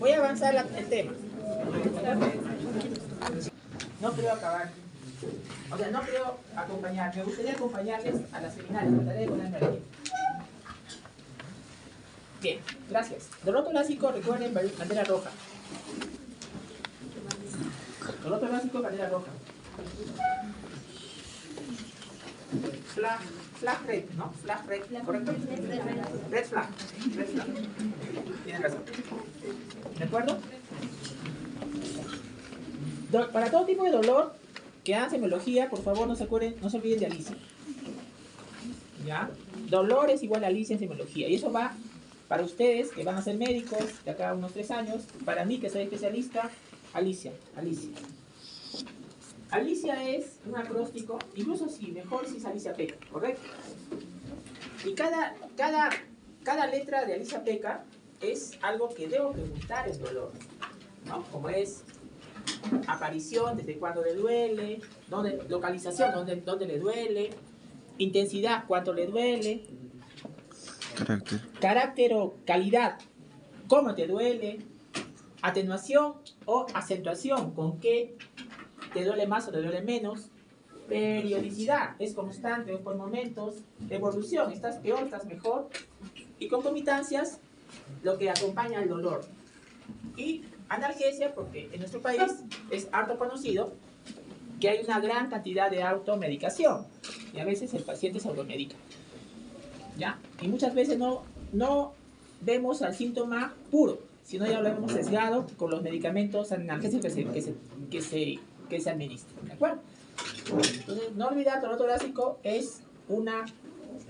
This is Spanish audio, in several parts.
Voy a avanzar el tema. No creo acabar. O sea, no creo acompañar. Me gustaría acompañarles a las seminarias. Trataré de ponerme al día. Bien, gracias. Dolor torácico, recuerden, bandera roja. Dolor torácico, bandera roja. Flag red, ¿no? Flag red, ¿correcto? Red flag. Red flag. Tienen razón. ¿De acuerdo? Para todo tipo de dolor que hagan semiología, por favor no se olviden de Alicia. ¿Ya? Dolor es igual a Alicia en semiología. Y eso va para ustedes que van a ser médicos de acá a unos 3 años. Para mí que soy especialista, Alicia. Alicia es un acróstico, incluso sí, mejor si es Alicia Peca, ¿correcto? Y cada letra de Alicia Peca es algo que debo preguntar el dolor, ¿no? Como es aparición, desde cuándo le duele, localización, dónde le duele, intensidad, cuánto le duele, carácter o calidad, cómo te duele, atenuación o acentuación, con qué te duele más o te duele menos, periodicidad, es constante o por momentos, evolución, estás peor, estás mejor, y concomitancias, lo que acompaña al dolor. Y analgesia, porque en nuestro país es harto conocido que hay una gran cantidad de automedicación y a veces el paciente se automedica, ¿ya? Y muchas veces no vemos al síntoma puro, sino ya lo hemos sesgado con los medicamentos analgésicos que se administran, ¿de acuerdo? Entonces, no olvidar, dolor torácico es una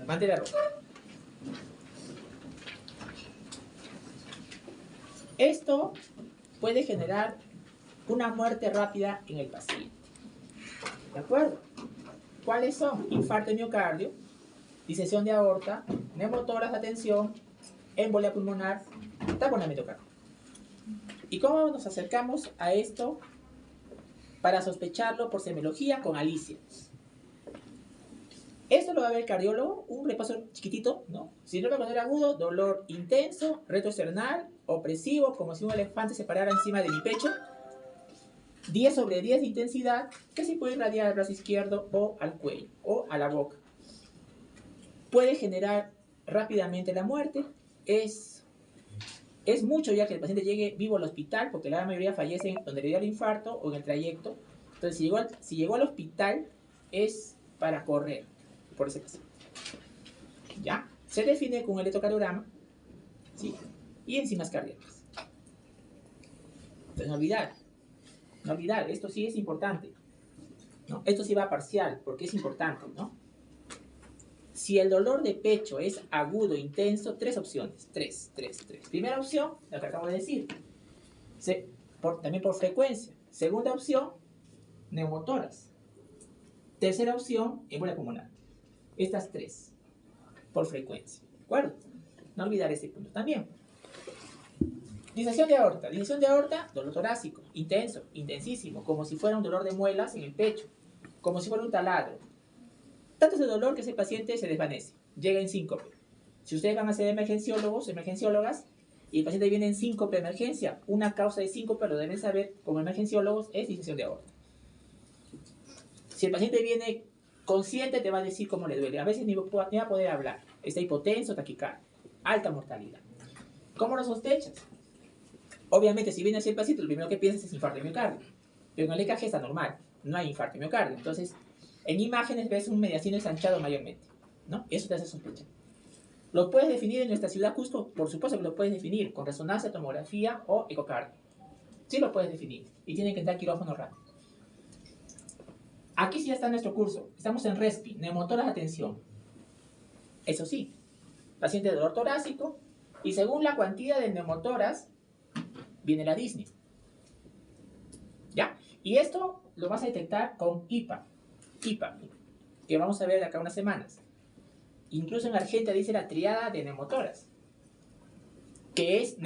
bandera roja. Esto puede generar una muerte rápida en el paciente. ¿De acuerdo? ¿Cuáles son? Infarto de miocardio, disección de aorta, neumotórax de atención, embolia pulmonar, taponamiento cardíaco. ¿Y cómo nos acercamos a esto para sospecharlo por semiología con Alicia? Esto lo va a ver el cardiólogo, un repaso chiquitito, ¿no? Síndrome coronario agudo, dolor intenso, retroesternal, opresivo, como si un elefante se parara encima de mi pecho, 10/10 de intensidad, que se puede irradiar al brazo izquierdo o al cuello o a la boca. Puede generar rápidamente la muerte. Es mucho ya que el paciente llegue vivo al hospital, porque la mayoría fallecen donde le dio el infarto o en el trayecto. Entonces, si llegó al hospital, es para correr por ese paciente. ¿Ya? Se define con un electrocardiograma, ¿sí? Y enzimas cardíacas. Entonces, no olvidar, esto sí es importante, ¿no? Esto sí va parcial, porque es importante, ¿no? Si el dolor de pecho es agudo, intenso, 3 opciones. 3. Primera opción, lo que acabo de decir. También por frecuencia. Segunda opción, neumotórax. Tercera opción, embolia pulmonar. Estas 3, por frecuencia. ¿De acuerdo? No olvidar ese punto también. Disección de aorta. Disección de aorta, dolor torácico. Intenso, intensísimo. Como si fuera un dolor de muelas en el pecho. Como si fuera un taladro. Tanto ese dolor que ese paciente se desvanece. Llega en síncope. Si ustedes van a ser emergenciólogos, emergenciólogas, y el paciente viene en síncope de emergencia, una causa de síncope, lo deben saber como emergenciólogos, es disección de aorta. Si el paciente viene consciente, te va a decir cómo le duele. A veces ni va a poder hablar. Está hipotenso, taquicardia. Alta mortalidad. ¿Cómo lo sospechas? Obviamente, si viene así el paciente, lo primero que piensas es infarto de miocardio. Pero en el EKG está normal. No hay infarto de miocardio. Entonces, en imágenes ves un mediastino ensanchado mayormente, ¿no? Eso te hace sospechar. ¿Lo puedes definir en nuestra ciudad Cusco? Por supuesto que lo puedes definir con resonancia, tomografía o ecocardio. Sí lo puedes definir. Y tienen que entrar quirófano rápido. Aquí sí ya está nuestro curso. Estamos en RESPI, neumotórax de atención. Eso sí, paciente de dolor torácico, y según la cuantía de neumotórax, viene la disnea. ¿Ya? Y esto lo vas a detectar con IPA, que vamos a ver de acá unas semanas. Incluso en Argentina dice la triada de neumotórax, que es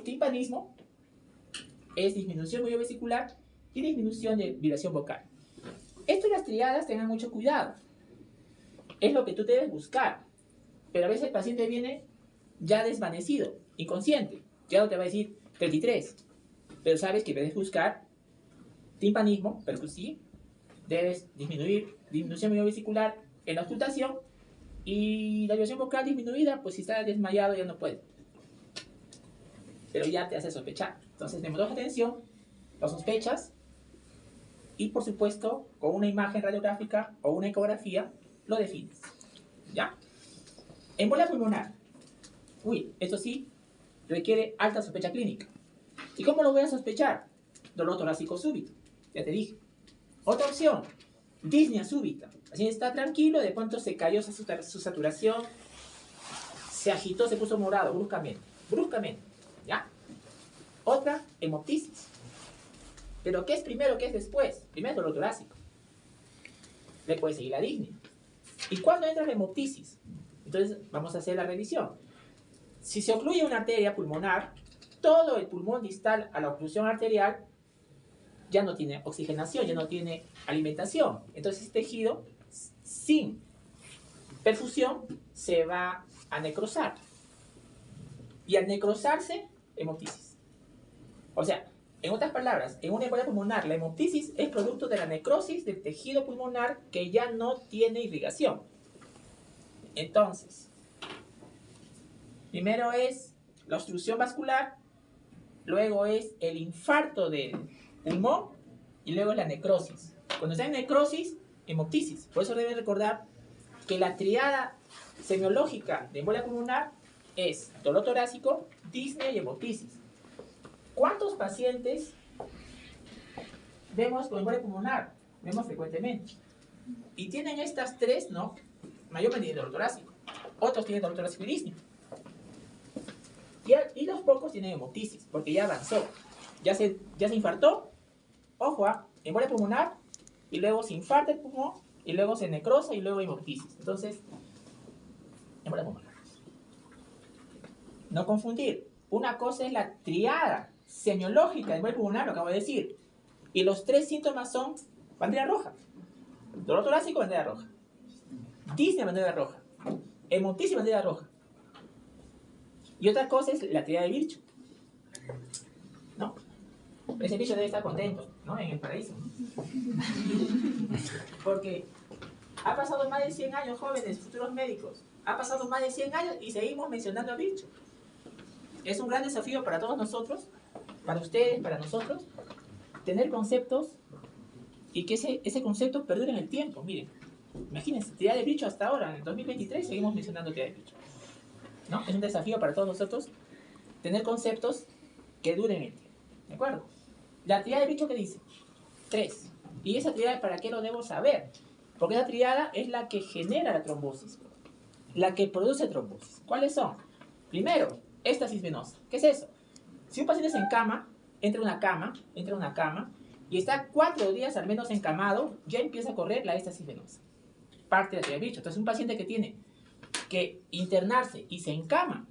timpanismo, es disminución vesicular y disminución de vibración vocal. Esto y las triadas, tengan mucho cuidado. Es lo que tú debes buscar. Pero a veces el paciente viene ya desvanecido, inconsciente. Ya no te va a decir, 33. Pero sabes que debes buscar timpanismo, percusivo, debes disminución vesicular en la auscultación y la vibración vocal disminuida, pues si está desmayado ya no puede. Pero ya te hace sospechar. Entonces, tenemos dos atención, lo sospechas y, por supuesto, con una imagen radiográfica o una ecografía lo defines. ¿Ya? Embolia pulmonar. Uy, esto sí requiere alta sospecha clínica. ¿Y cómo lo voy a sospechar? Dolor torácico súbito, ya te dije. Otra opción, disnea súbita. El paciente está tranquilo, de pronto se cayó su saturación, se agitó, se puso morado bruscamente, ¿ya? Otra, hemoptisis. ¿Pero qué es primero, qué es después? Primero dolor torácico. Le puede seguir la disnea. ¿Y cuándo entra la hemoptisis? Entonces vamos a hacer la revisión. Si se ocluye una arteria pulmonar, todo el pulmón distal a la oclusión arterial ya no tiene oxigenación, ya no tiene alimentación. Entonces este tejido, sin perfusión, se va a necrosar. Y al necrosarse, hemoptisis. O sea, en otras palabras, en una embolia pulmonar, la hemoptisis es producto de la necrosis del tejido pulmonar que ya no tiene irrigación. Entonces, primero es la obstrucción vascular, luego es el infarto del pulmón y luego es la necrosis. Cuando está en necrosis, hemoptisis. Por eso deben recordar que la triada semiológica de embolia pulmonar es dolor torácico, disnea y hemoptisis. ¿Cuántos pacientes vemos con embolia pulmonar? Vemos frecuentemente. Y tienen estas tres, ¿no? Mayormente tienen dolor torácico. Otros tienen dolor torácico y disnea. Y los pocos tienen hemoptisis, porque ya avanzó. Ya se infartó. Ojo, embolia pulmonar, y luego se infarta el pulmón, y luego se necrosa, y luego hemoptisis. Entonces, embolia pulmonar. No confundir. Una cosa es la triada semiológica de embolia pulmonar, lo acabo de decir. Y los tres síntomas son bandera roja. Dolor torácico, bandera roja. Disnea, bandera roja. Hemoptisis, bandera roja. Y otra cosa es la triada de Virchow, ¿no? Ese bicho debe estar contento, ¿no? En el paraíso. Porque ha pasado más de 100 años, jóvenes, futuros médicos. Ha pasado más de 100 años y seguimos mencionando a Virchow. Es un gran desafío para todos nosotros, para ustedes, para nosotros, tener conceptos y que ese concepto perdure en el tiempo. Miren, imagínense, triada de Virchow hasta ahora, en el 2023, seguimos mencionando triada de Virchow, ¿no? Es un desafío para todos nosotros tener conceptos que duren en el tiempo. ¿De acuerdo? La triada de Virchow, ¿qué dice? 3. ¿Y esa triada para qué lo debo saber? Porque esa triada es la que genera la trombosis, la que produce trombosis. ¿Cuáles son? Primero, éstasis venosa. ¿Qué es eso? Si un paciente se encama, entra a una cama y está 4 días al menos encamado, ya empieza a correr la éstasis venosa. Parte de la triada de Virchow. Entonces, un paciente que tiene que internarse y se encama,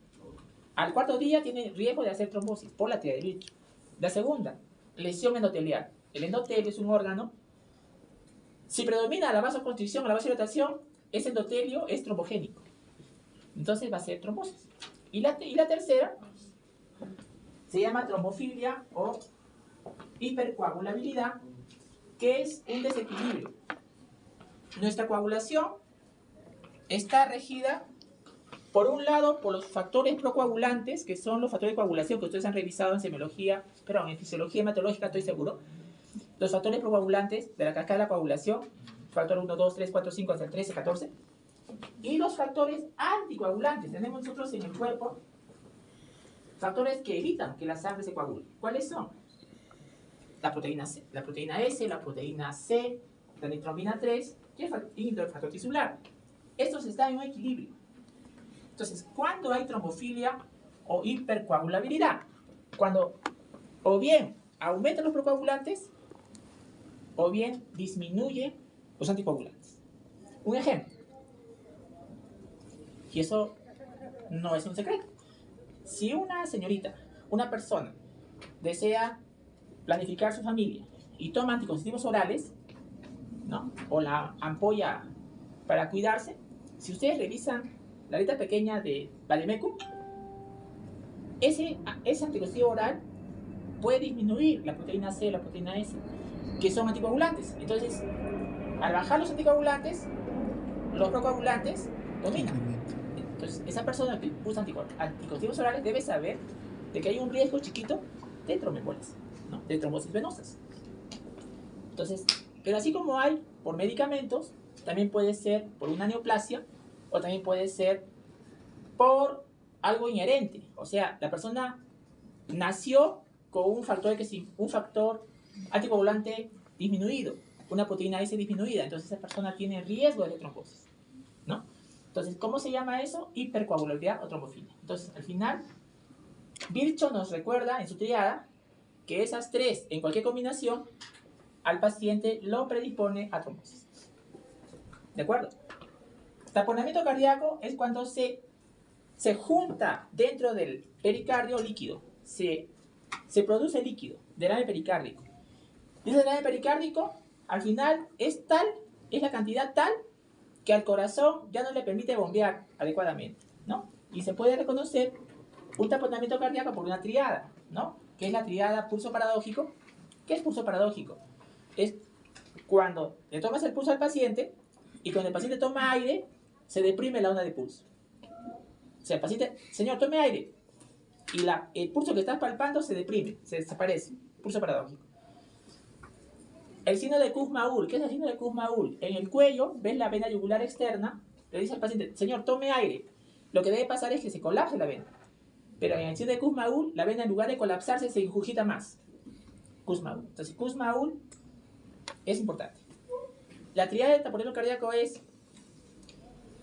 al 4.º día tiene riesgo de hacer trombosis por la triada de Virchow. La segunda, lesión endotelial. El endotelio es un órgano. Si predomina la vasoconstricción o la vasodilatación, ese endotelio es trombogénico. Entonces va a ser trombosis. Y la tercera se llama trombofilia o hipercoagulabilidad, que es un desequilibrio. Nuestra coagulación está regida, por un lado, por los factores procoagulantes, que son los factores de coagulación que ustedes han revisado en en fisiología hematológica, estoy seguro. Los factores procoagulantes de la cascada de la coagulación, factor 1, 2, 3, 4, 5, hasta el 13, 14. Y los factores anticoagulantes, tenemos nosotros en el cuerpo factores que evitan que la sangre se coagule. ¿Cuáles son? La proteína C, la proteína C, la nitroamina 3 y el factor tisular. Estos están en un equilibrio. Entonces, ¿cuándo hay trombofilia o hipercoagulabilidad? Cuando o bien aumentan los procoagulantes o bien disminuyen los anticoagulantes. Un ejemplo. Y eso no es un secreto. Si una señorita, una persona, desea planificar su familia y toma anticonceptivos orales, ¿no? O la ampolla para cuidarse, si ustedes revisan la letra pequeña de Vademecum, ese anticonceptivo oral puede disminuir la proteína C, la proteína S, que son anticoagulantes. Entonces, al bajar los anticoagulantes, los procoagulantes dominan. Entonces, esa persona que usa anticonceptivos orales debe saber de que hay un riesgo chiquito de tromboembolismo, ¿no? De trombosis venosas. Entonces, pero así como hay por medicamentos, también puede ser por una neoplasia o también puede ser por algo inherente. O sea, la persona nació con un factor anticoagulante disminuido, una proteína S disminuida, entonces esa persona tiene riesgo de trombosis, ¿no? Entonces, ¿cómo se llama eso? Hipercoagulabilidad o trombofilia. Entonces, al final, Virchow nos recuerda en su triada que esas tres, en cualquier combinación, al paciente lo predispone a trombosis. ¿De acuerdo? Taponamiento cardíaco es cuando se junta dentro del pericardio líquido. Se produce líquido, derrame pericárdico. Y ese derrame pericárdico, al final, es la cantidad tal que al corazón ya no le permite bombear adecuadamente, ¿no? Y se puede reconocer un taponamiento cardíaco por una triada, ¿no? Que es la triada pulso paradójico. ¿Qué es pulso paradójico? Es cuando le tomas el pulso al paciente y cuando el paciente toma aire, se deprime la onda de pulso. O sea, el paciente, señor, tome aire. Y el pulso que estás palpando se deprime, se desaparece. Pulso paradójico. El signo de Kussmaul. ¿Qué es el signo de Kussmaul? En el cuello, ves la vena yugular externa, le dice al paciente, señor, tome aire. Lo que debe pasar es que se colapse la vena. Pero en el signo de Kussmaul, la vena en lugar de colapsarse se ingurgita más. Kussmaul. Entonces, Kussmaul es importante. La triada del taponamiento cardíaco es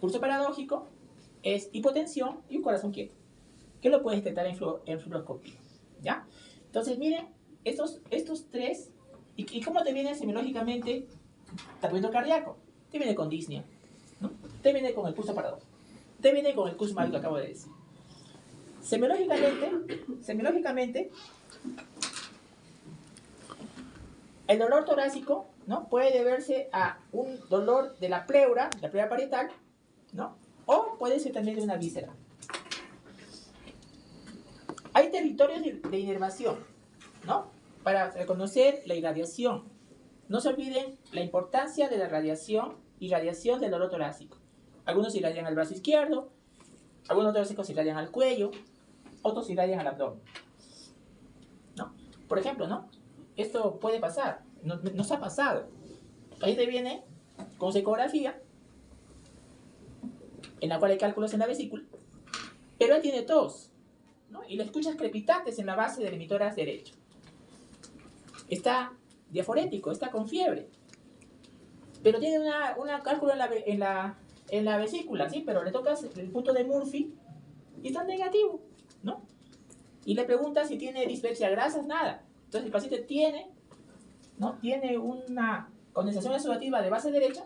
pulso paradójico, es hipotensión y un corazón quieto, que lo puedes detectar en fluoroscopía, ¿ya? Entonces, miren, estos tres, ¿y cómo te viene semiológicamente taponamiento cardíaco? Te viene con disnea, ¿no? Te viene con el pulso paradójico, te viene con el Kussmaul que acabo de decir. Semiológicamente, el dolor torácico, ¿no? Puede deberse a un dolor de la pleura parietal, ¿no? O puede ser también de una víscera. Hay territorios de inervación, ¿no? Para reconocer la irradiación. No se olviden la importancia de la irradiación del dolor torácico. Algunos irradian al brazo izquierdo, algunos torásicos irradian al cuello, otros irradian al abdomen, ¿no? Por ejemplo, ¿no? Esto puede pasar, nos ha pasado. El paciente viene con su ecografía, en la cual hay cálculos en la vesícula, pero él tiene tos, ¿no? Y le escuchas crepitantes en la base del emitórax derecho. Está diaforético, está con fiebre, pero tiene una cálculo en la vesícula, ¿sí? Pero le tocas el punto de Murphy y está negativo, ¿no? Y le preguntas si tiene dispepsia grasas, nada. Entonces el paciente tiene una condensación exudativa de base derecha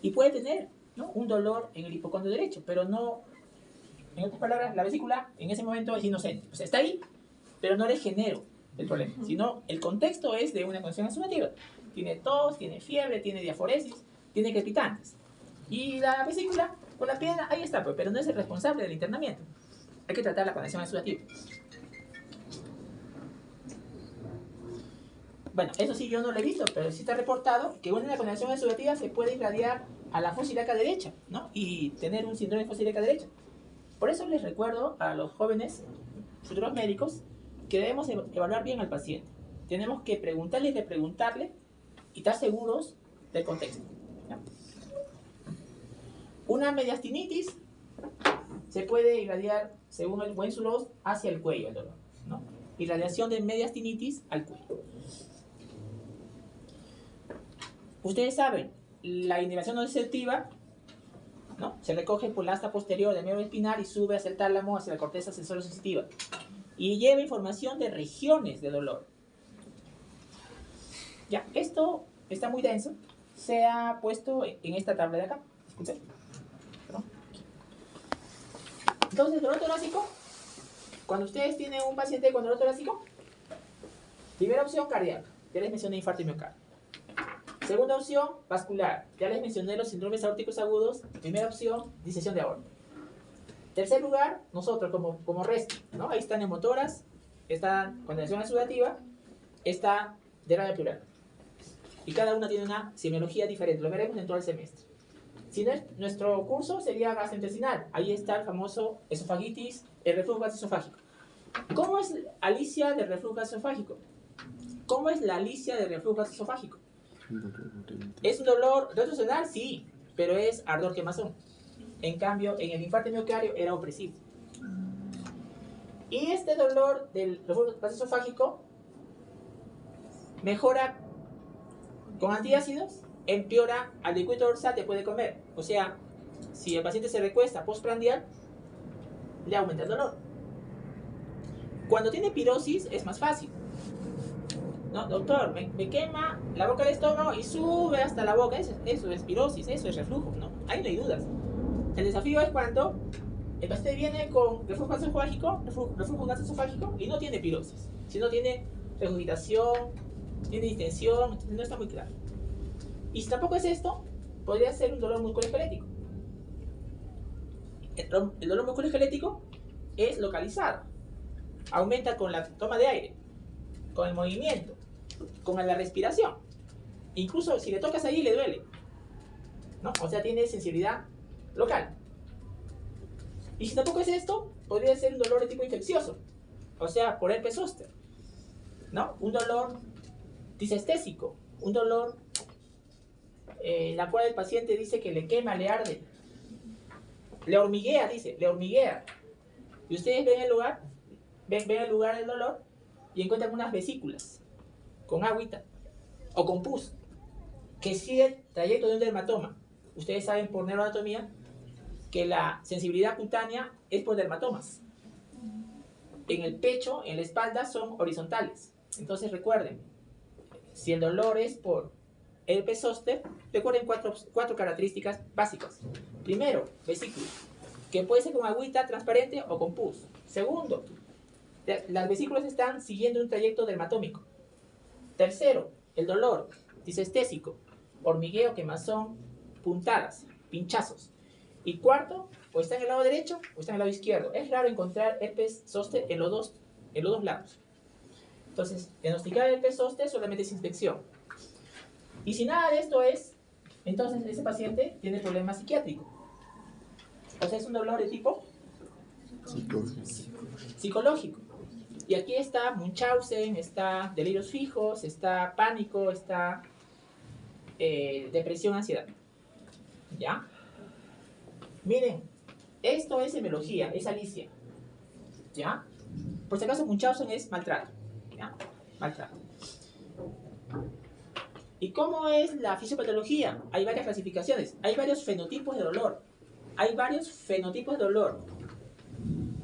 y puede tener, ¿no? Un dolor en el hipocondrio derecho, pero no, en otras palabras, la vesícula en ese momento es inocente. O sea, está ahí, pero no le genero el problema, sino el contexto es de una condición exudativa. Tiene tos, tiene fiebre, tiene diaforesis, tiene crepitantes. Y la vesícula, con la pierna, ahí está, pues, pero no es el responsable del internamiento. Hay que tratar la condición exudativa. Bueno, eso sí yo no lo he visto, pero sí está reportado que una condición exudativa se puede irradiar a la fosa ilíaca derecha, ¿no? Y tener un síndrome de fosa ilíaca derecha. Por eso les recuerdo a los jóvenes, futuros médicos, que debemos evaluar bien al paciente. Tenemos que preguntarle y repreguntarle y estar seguros del contexto, ¿ya? Una mediastinitis se puede irradiar, según el Wenceslaus, hacia el cuello el dolor, ¿no? Irradiación de mediastinitis al cuello. Ustedes saben, la inervación nociceptiva, ¿no? Se recoge por la asta posterior del miembro espinal y sube hacia el tálamo, hacia la corteza sensorio-sensitiva. Y lleva información de regiones de dolor. Ya, esto está muy denso. Se ha puesto en esta tabla de acá. Disculpen. Perdón. Entonces, dolor torácico. Cuando ustedes tienen un paciente con dolor torácico, primera opción, cardíaca. Ya les mencioné infarto y miocardio. Segunda opción, vascular. Ya les mencioné los síndromes aórticos agudos. Primera opción, disección de aorta. Tercer lugar, nosotros como resto, ¿no? Ahí están neumotoras, está condensación exudativa, está derrame pleural. Y cada una tiene una semiología diferente, lo veremos en todo el semestre. Si no es, nuestro curso sería gastrointestinal. Ahí está el famoso esofagitis, el reflujo gastroesofágico. ¿Cómo es Alicia del reflujo gastroesofágico? ¿Cómo es la Alicia del reflujo gastroesofágico? ¿Es un dolor retrocesional? Sí, pero es ardor quemazón. En cambio, en el infarto miocardio era opresivo. Y este dolor del reflujo gastroesofágico mejora con antiácidos, empeora al decúbito dorsal después de comer. O sea, si el paciente se recuesta postprandial, le aumenta el dolor. Cuando tiene pirosis es más fácil. No, doctor, me quema la boca del estómago y sube hasta la boca. Eso es pirosis, eso es reflujo, ¿no? Ahí no hay dudas. El desafío es cuando el paciente viene con reflujo gastroesofágico y no tiene pirosis, sino tiene regurgitación, tiene distensión, entonces no está muy claro. Y si tampoco es esto, podría ser un dolor musculoesquelético. El dolor musculoesquelético es localizado. Aumenta con la toma de aire, con el movimiento, con la respiración. Incluso si le tocas ahí le duele, ¿no? O sea, tiene sensibilidad local. Y si tampoco es esto, podría ser un dolor de tipo infeccioso, o sea, por herpes zóster, ¿no? Un dolor disestésico, un dolor en la cual el paciente dice que le quema, le arde, le hormiguea, dice, le hormiguea. Y ustedes ven el lugar, ven el lugar del dolor y encuentran unas vesículas con agüita o con pus que sigue el trayecto de un dermatoma. Ustedes saben por neuroanatomía que la sensibilidad cutánea es por dermatomas. En el pecho, en la espalda son horizontales. Entonces recuerden, si el dolor es por herpes zóster, recuerden cuatro características básicas. Primero, vesícula, que puede ser con agüita transparente o con pus. Segundo, las vesículas están siguiendo un trayecto dermatómico. Tercero, el dolor disestésico, hormigueo, quemazón, puntadas, pinchazos. Y cuarto, o está en el lado derecho o está en el lado izquierdo. Es raro encontrar herpes zóster en los dos lados. Entonces, diagnosticar el herpes zóster solamente es inspección. Y si nada de esto es, entonces ese paciente tiene problema psiquiátrico. O sea, es un dolor de tipo psicológico. Y aquí está Munchausen, está delirios fijos, está pánico, está depresión, ansiedad. ¿Ya? Miren, esto es semiología, es Alicia. ¿Ya? Por si acaso Munchausen es maltrato. ¿Ya? Maltrato. ¿Y cómo es la fisiopatología? Hay varias clasificaciones, hay varios fenotipos de dolor.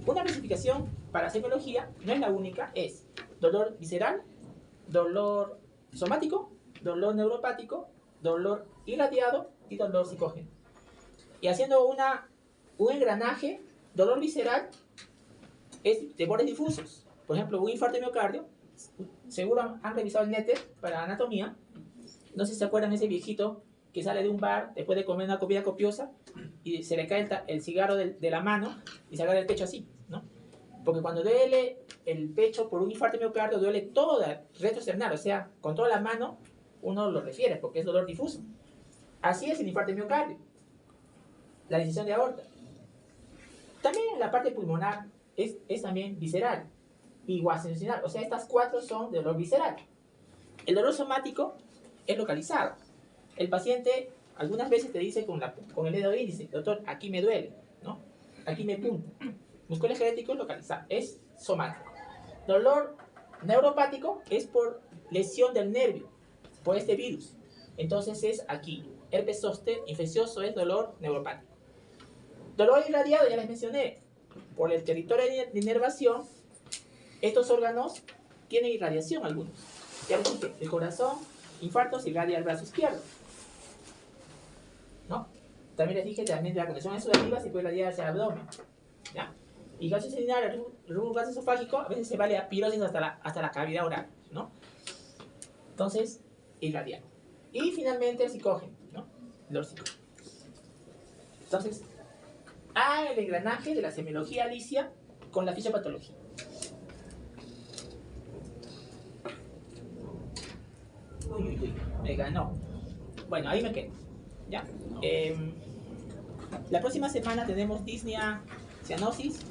Una clasificación para semiología, no es la única, es dolor visceral, dolor somático, dolor neuropático, dolor irradiado y dolor psicógeno. Y haciendo un engranaje, dolor visceral es de bordes difusos. Por ejemplo, un infarto de miocardio, seguro han revisado el NETER para anatomía. No sé si se acuerdan de ese viejito que sale de un bar después de comer una comida copiosa y se le cae el cigarro de la mano y se agarra el pecho así, ¿no? Porque cuando duele el pecho por un infarto de miocardio, duele todo el retroesternal, o sea, con toda la mano uno lo refiere porque es dolor difuso. Así es el infarto de miocardio, la disección de aorta. También la parte pulmonar es también visceral y gastrointestinal, o sea, estas cuatro son de dolor visceral. El dolor somático es localizado. El paciente algunas veces te dice con el dedo índice, doctor, aquí me duele, ¿no? Aquí me punta. Musculoesquelético es localizado, es somático. Dolor neuropático es por lesión del nervio, por este virus. Entonces es aquí. Herpes zóster infeccioso es dolor neuropático. Dolor irradiado, ya les mencioné, por el territorio de inervación, estos órganos tienen irradiación algunos. Ya les dije, el corazón, infartos, irradia el brazo izquierdo, ¿no? También les dije, también la condición exudativa se puede irradiar hacia el abdomen, ¿ya? Y gastrointestinal, el reflujo gastroesofágico, a veces se vale a pirosis hasta la cavidad oral, ¿no? Entonces, irradiado. Y finalmente el psicógeno, ¿no? El psicógeno. Entonces, el engranaje de la semiología Alicia con la fisiopatología. me ganó. Bueno, ahí me quedo. ¿Ya? La próxima semana tenemos Dyspnea cianosis.